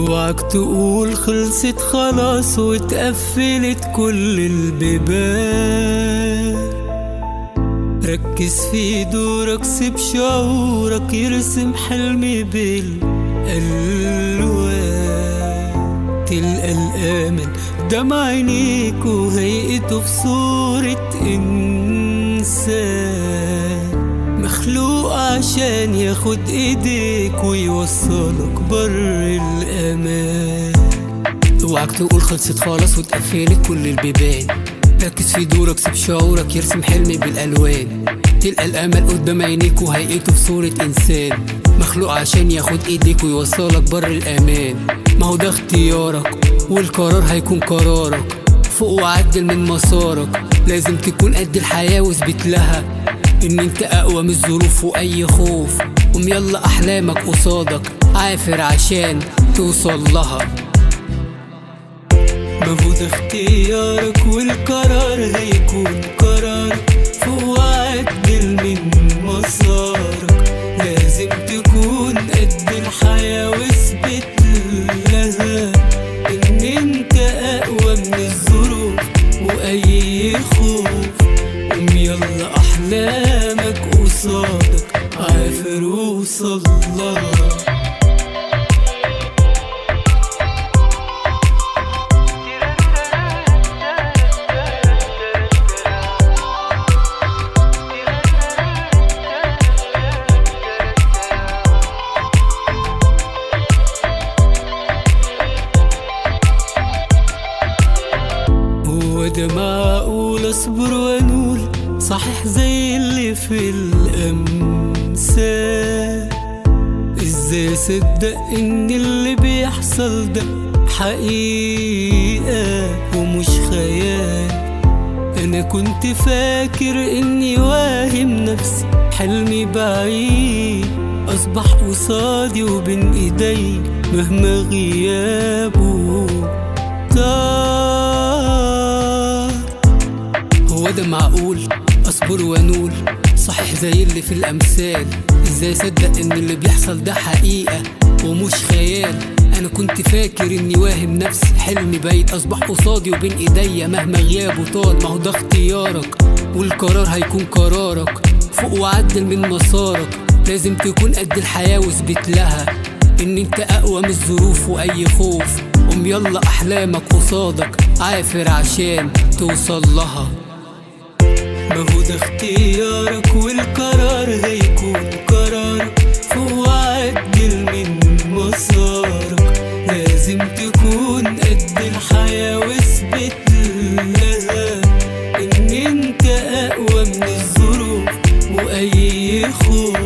اوعك تقول خلصت خلاص واتقفلت كل البيبان. ركز في دورك، سيب شعورك يرسم حلمي بالألوان. تلقى الأمل قدام عينيك وهيئته في صورة إنسان مخلوق عشان ياخد ايديك ويوصلك بر الأمان. اوعك تقول خلصت خلاص واتقفلت كل البيبان. ركز في دورك، سيب شعورك يرسم حلمي بالألوان. تلقى الأمل قدام عينيك وهيئته في صورة إنسان مخلوق عشان ياخد ايديك ويوصلك بر الأمان. ما هو ده اختيارك والقرار هيكون قرارك. فوق وعدل من مسارك، لازم تكون قد الحياة واثبت لها ان انت اقوى من الظروف واي خوف. قوم يلا احلامك قصادك، عافر عشان توصل لها. ما هو ده اختيارك والقرار هيكون قرارك. فوق وعدل من مسارك، لازم تكون قد الحياة واثبت لها ان انت اقوى من الظروف واي خوف. قوم يلا احلامك قصادك، عافر ووصل لها. هو ده معقول اصبر وانول صحيح زي اللي في الأمثال؟ ازاي اصدق ان اللي بيحصل ده حقيقة ومش خيال؟ انا كنت فاكر اني واهم نفسي، حلمي بعيد اصبح قصادي وبين ايدي مهما غيابه طار. هو ده معقول اصبر وانول صحيح زي اللي في الامثال؟ ازاي اصدق ان اللي بيحصل ده حقيقة ومش خيال؟ انا كنت فاكر اني واهم نفسي، حلمي بعيد اصبح قصادي وبين ايديا مهما غيابه طال. ما هو ده اختيارك والقرار هيكون قرارك. فوق وعدل من مسارك، لازم تكون قد الحياة واثبت لها ان انت اقوى من الظروف واي خوف. قوم يلا احلامك قصادك، عافر عشان توصل لها. ما هو ده اختيارك والقرار هيكون قرارك. فوق وعدل من مسارك، لازم تكون قد الحياة واثبت لها ان انت اقوى من الظروف واي خوف.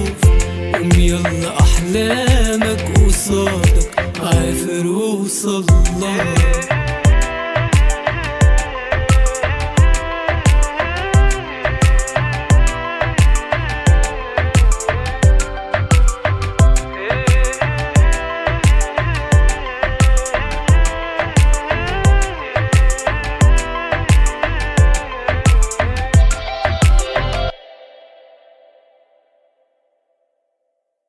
قوم يلا احلامك قصادك، عافر ووصل لها.